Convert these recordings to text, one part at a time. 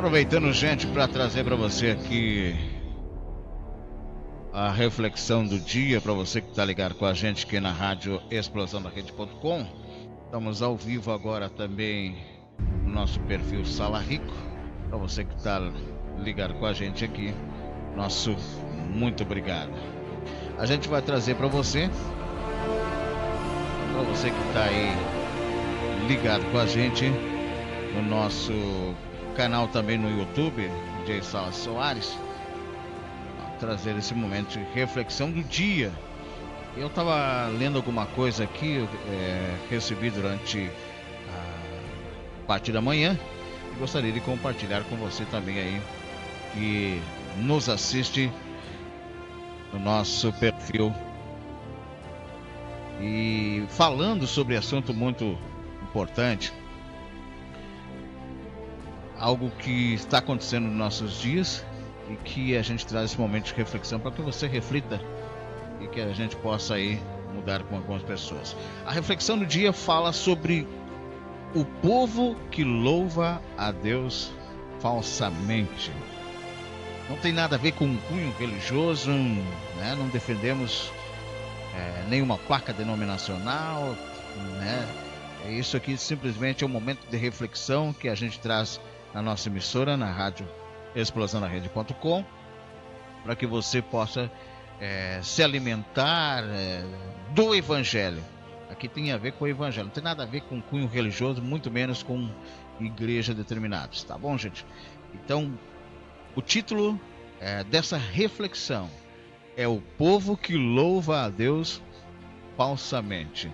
Aproveitando, gente, para trazer para você aqui a reflexão do dia, para você que está ligado com a gente aqui na rádio explosãodarede.com. Estamos ao vivo agora também no nosso perfil Sala Rico. Para você que está ligado com a gente aqui, nosso muito obrigado. A gente vai trazer para você que está aí ligado com a gente no nosso canal também no YouTube, DJ Sala Soares, trazer esse momento de reflexão do dia. Eu estava lendo alguma coisa aqui, recebi durante a parte da manhã, e gostaria de compartilhar com você também aí, que nos assiste no nosso perfil, e falando sobre assunto muito importante, algo que está acontecendo nos nossos dias e que a gente traz esse momento de reflexão para que você reflita e que a gente possa aí mudar com algumas pessoas. A reflexão do dia fala sobre o povo que louva a Deus falsamente. Não tem nada a ver com um cunho religioso, né? Não defendemos nenhuma placa denominacional, né? Isso aqui simplesmente é um momento de reflexão que a gente traz na nossa emissora, na rádio explosãodarede.com, para que você possa se alimentar do Evangelho. Aqui tem a ver com o Evangelho, não tem nada a ver com cunho religioso, muito menos com igreja determinados, tá bom, gente? Então, o título dessa reflexão é o povo que louva a Deus falsamente.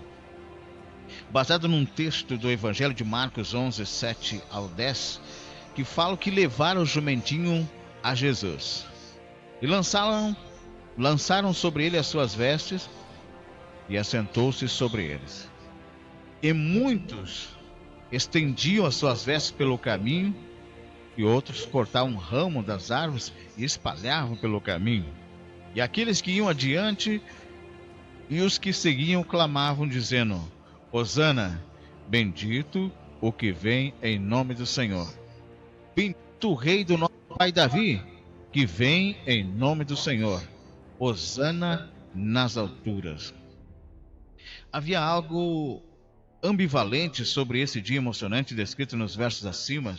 Baseado num texto do Evangelho de Marcos 11, 7 ao 10, que fala que levaram o jumentinho a Jesus e lançaram sobre ele as suas vestes e assentou-se sobre eles. E muitos estendiam as suas vestes pelo caminho, e outros cortavam um ramo das árvores e espalhavam pelo caminho. E aqueles que iam adiante e os que seguiam clamavam, dizendo: Hosana, bendito o que vem em nome do Senhor. Bendito o rei do nosso pai Davi, que vem em nome do Senhor. Hosana nas alturas. Havia algo ambivalente sobre esse dia emocionante descrito nos versos acima,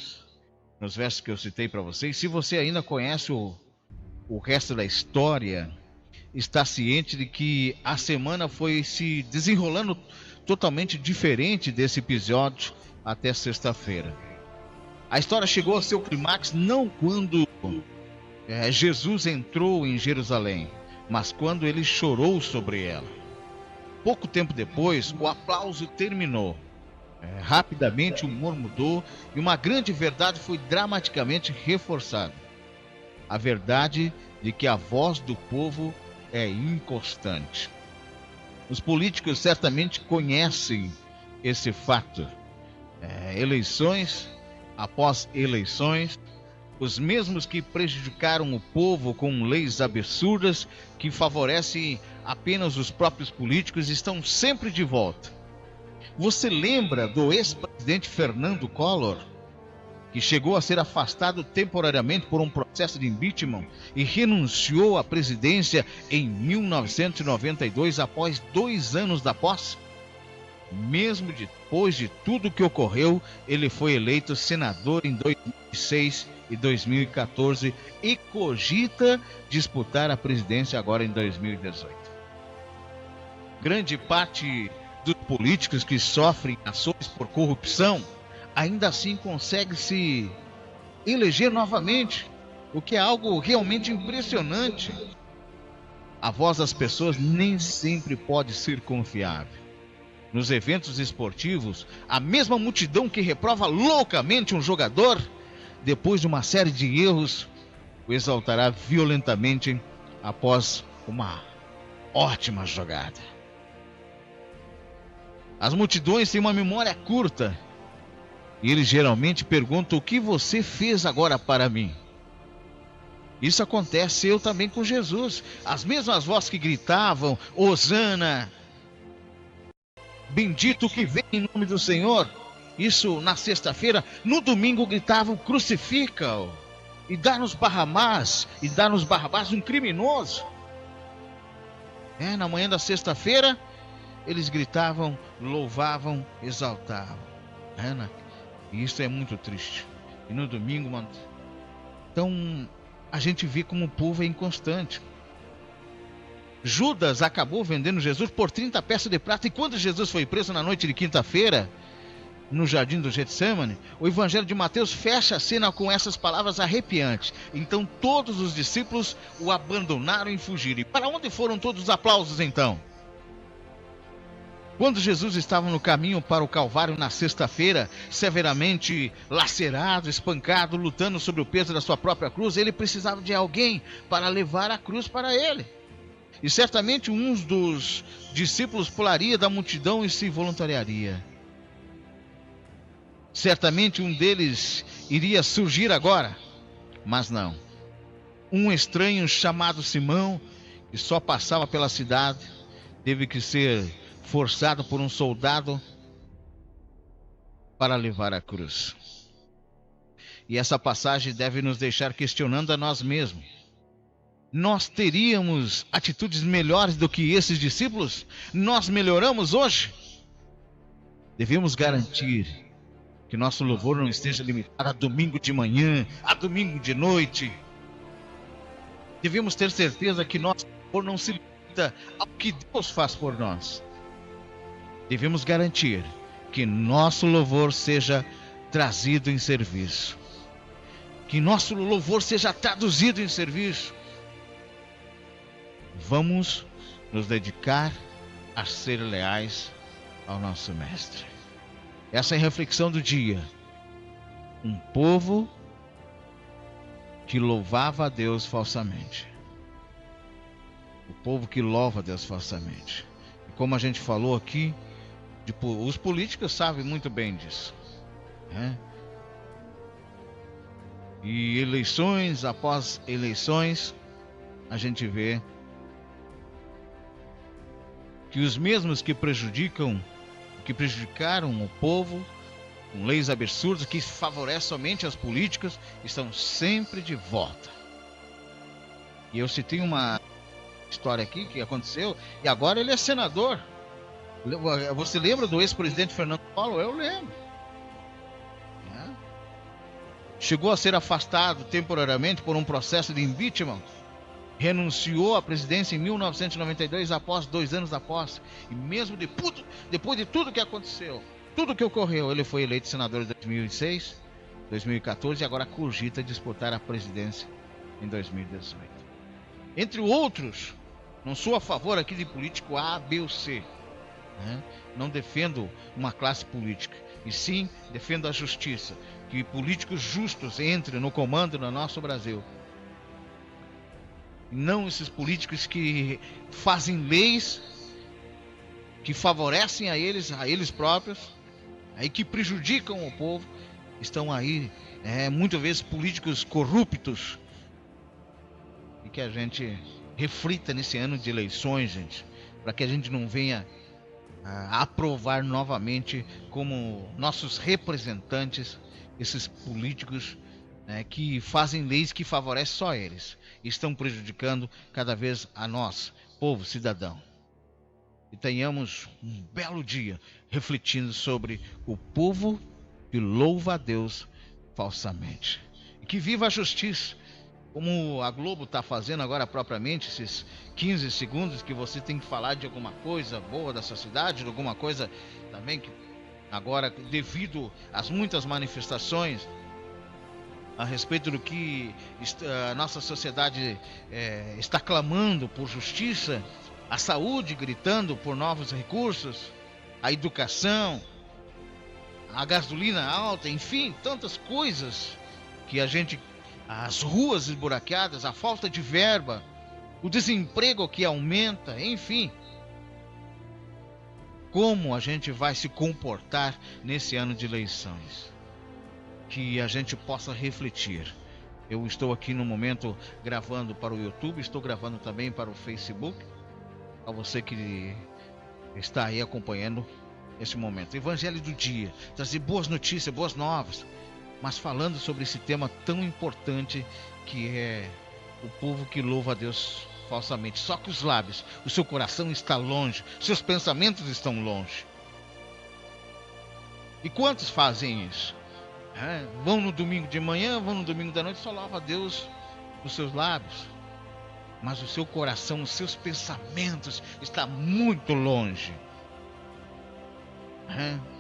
nos versos que eu citei para vocês. Se você ainda conhece o resto da história, está ciente de que a semana foi se desenrolando totalmente diferente desse episódio até sexta-feira. A história chegou ao seu clímax não quando Jesus entrou em Jerusalém, mas quando ele chorou sobre ela. Pouco tempo depois, o aplauso terminou. Rapidamente o humor mudou e uma grande verdade foi dramaticamente reforçada. A verdade de que a voz do povo é inconstante. Os políticos certamente conhecem esse fato. Eleições após eleições, os mesmos que prejudicaram o povo com leis absurdas que favorecem apenas os próprios políticos estão sempre de volta. Você lembra do ex-presidente Fernando Collor, que chegou a ser afastado temporariamente por um processo de impeachment e renunciou à presidência em 1992 após 2 anos da posse? Mesmo depois de tudo que ocorreu, ele foi eleito senador em 2006 e 2014 e cogita disputar a presidência agora em 2018. Grande parte dos políticos que sofrem ações por corrupção ainda assim consegue se eleger novamente, o que é algo realmente impressionante. A voz das pessoas nem sempre pode ser confiável. Nos eventos esportivos, a mesma multidão que reprova loucamente um jogador, depois de uma série de erros, o exaltará violentamente após uma ótima jogada. As multidões têm uma memória curta e eles geralmente perguntam: o que você fez agora para mim? Isso aconteceu também com Jesus. As mesmas vozes que gritavam: Hosana, bendito que vem em nome do Senhor, Isso na sexta-feira. No domingo gritavam: crucifica-o e dá-nos Barrabás, um criminoso. Na manhã da sexta-feira eles gritavam, louvavam, exaltavam. E isso é muito triste. E no domingo, mano, então a gente vê como o povo é inconstante. Judas acabou vendendo Jesus por 30 peças de prata. E quando Jesus foi preso na noite de quinta-feira, no jardim do Getsemane, o evangelho de Mateus fecha a cena com essas palavras arrepiantes. Então todos os discípulos o abandonaram e fugiram. E para onde foram todos os aplausos então? Quando Jesus estava no caminho para o Calvário na sexta-feira, severamente lacerado, espancado, lutando sobre o peso da sua própria cruz, ele precisava de alguém para levar a cruz para ele. E certamente um dos discípulos pularia da multidão e se voluntariaria. Certamente um deles iria surgir agora, mas não. Um estranho chamado Simão, que só passava pela cidade, teve que ser forçado por um soldado para levar a cruz. E essa passagem deve nos deixar questionando a nós mesmos. Nós teríamos atitudes melhores do que esses discípulos? Nós melhoramos hoje? Devemos garantir que nosso louvor não esteja limitado a domingo de manhã, a domingo de noite. Devemos ter certeza que nosso louvor não se limita ao que Deus faz por nós. Devemos garantir que nosso louvor seja trazido em serviço. Que nosso louvor seja traduzido em serviço. Vamos nos dedicar a ser leais ao nosso Mestre. Essa é a reflexão do dia. Um povo que louvava a Deus falsamente. O povo que louva a Deus falsamente. E como a gente falou aqui, os políticos sabem muito bem disso. E eleições após eleições, a gente vê que os mesmos que prejudicaram o povo, com leis absurdas que favorecem somente as políticas, estão sempre de volta. E eu citei uma história aqui que aconteceu, e agora ele é senador. Você lembra do ex-presidente Fernando Collor? Eu lembro. Chegou a ser afastado temporariamente por um processo de impeachment. Renunciou à presidência em 1992 após 2 anos da posse. E mesmo depois de tudo que aconteceu, tudo que ocorreu, ele foi eleito senador em 2006, 2014 e agora cogita disputar a presidência em 2018. Entre outros, não sou a favor aqui de político A, B ou C. Não defendo uma classe política, e sim defendo a justiça. Que políticos justos entrem no comando no nosso Brasil. Não esses políticos que fazem leis que favorecem a eles próprios, aí que prejudicam o povo. Estão aí, muitas vezes, políticos corruptos. E que a gente reflita nesse ano de eleições, gente, para que a gente não venha aprovar novamente como nossos representantes esses políticos que fazem leis que favorecem só eles. Estão prejudicando cada vez a nós, povo cidadão. E tenhamos um belo dia refletindo sobre o povo que louva a Deus falsamente. E que viva a justiça, como a Globo está fazendo agora propriamente, esses 15 segundos que você tem que falar de alguma coisa boa da sua cidade, de alguma coisa também que agora, devido às muitas manifestações a respeito do que a nossa sociedade está clamando por justiça, a saúde gritando por novos recursos, a educação, a gasolina alta, enfim, tantas coisas que as ruas esburacadas, a falta de verba, o desemprego que aumenta, enfim. Como a gente vai se comportar nesse ano de eleições? Que a gente possa refletir. Eu estou aqui no momento gravando para o YouTube, estou gravando também para o Facebook. A você que está aí acompanhando esse momento. Evangelho do dia, trazer boas notícias, boas novas, mas falando sobre esse tema tão importante que é o povo que louva a Deus falsamente, só com os lábios. O seu coração está longe, seus pensamentos estão longe. E quantos fazem isso? Vão no domingo de manhã, vão no domingo da noite, só louva a Deus com os seus lábios, mas o seu coração, os seus pensamentos está muito longe.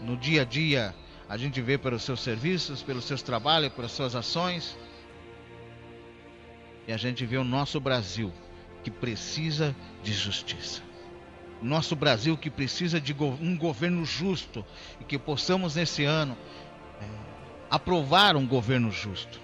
No dia a dia, a gente vê pelos seus serviços, pelos seus trabalhos, pelas suas ações, e a gente vê o nosso Brasil que precisa de justiça. O nosso Brasil que precisa de um governo justo, e que possamos nesse ano aprovar um governo justo.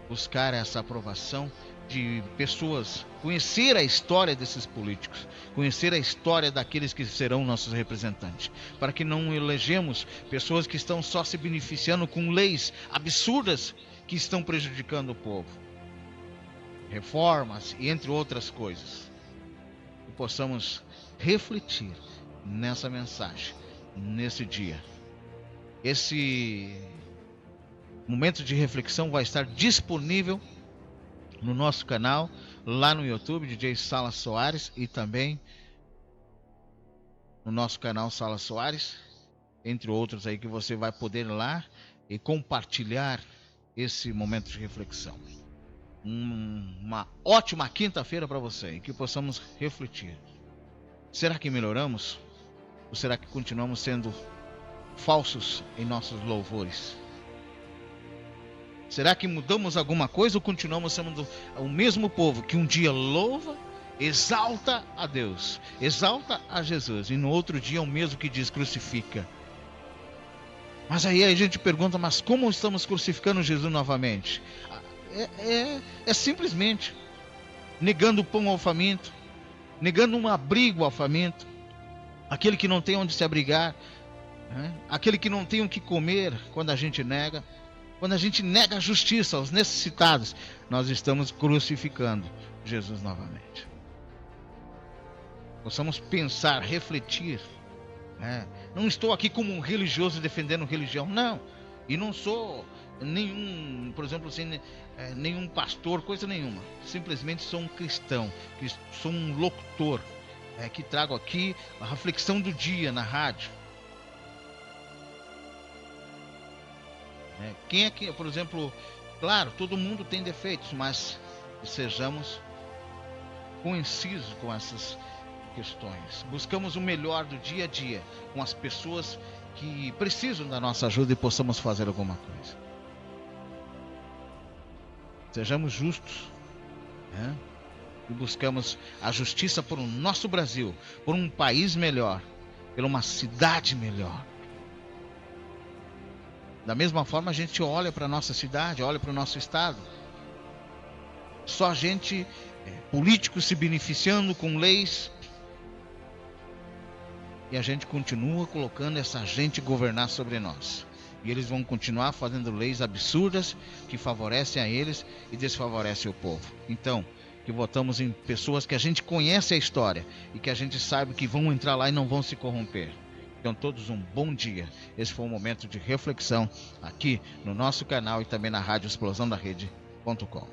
Buscar essa aprovação de pessoas, conhecer a história desses políticos, conhecer a história daqueles que serão nossos representantes, para que não elegemos pessoas que estão só se beneficiando com leis absurdas que estão prejudicando o povo, reformas e entre outras coisas. E possamos refletir nessa mensagem, nesse dia. Esse momento de reflexão vai estar disponível no nosso canal, lá no YouTube, DJ Salas Soares, e também no nosso canal Salas Soares, entre outros aí que você vai poder ir lá e compartilhar esse momento de reflexão. Uma ótima quinta-feira para você e que possamos refletir. Será que melhoramos? Ou será que continuamos sendo falsos em nossos louvores? Será que mudamos alguma coisa ou continuamos sendo o mesmo povo que um dia louva, exalta a Deus, exalta a Jesus, e no outro dia é o mesmo que diz crucifica? Mas aí a gente pergunta, mas como estamos crucificando Jesus novamente? É simplesmente negando o pão ao faminto, negando um abrigo ao faminto, aquele que não tem onde se abrigar, aquele que não tem o que comer. Quando a gente nega a justiça aos necessitados, nós estamos crucificando Jesus novamente. Possamos pensar, refletir. Não estou aqui como um religioso defendendo religião, não. E não sou nenhum, por exemplo, assim, nenhum pastor, coisa nenhuma. Simplesmente sou um cristão, que sou um locutor, que trago aqui a reflexão do dia na rádio. Quem é que, por exemplo, claro, todo mundo tem defeitos, mas sejamos concisos com essas questões. Buscamos o melhor do dia a dia com as pessoas que precisam da nossa ajuda e possamos fazer alguma coisa. Sejamos justos, e buscamos a justiça por um nosso Brasil, por um país melhor, por uma cidade melhor. Da mesma forma a gente olha para a nossa cidade, olha para o nosso estado. Só gente, políticos se beneficiando com leis. E a gente continua colocando essa gente governar sobre nós. E eles vão continuar fazendo leis absurdas que favorecem a eles e desfavorecem o povo. Então, que votamos em pessoas que a gente conhece a história e que a gente sabe que vão entrar lá e não vão se corromper. Então, todos um bom dia. Esse foi um momento de reflexão aqui no nosso canal e também na rádio explosãodarede.com.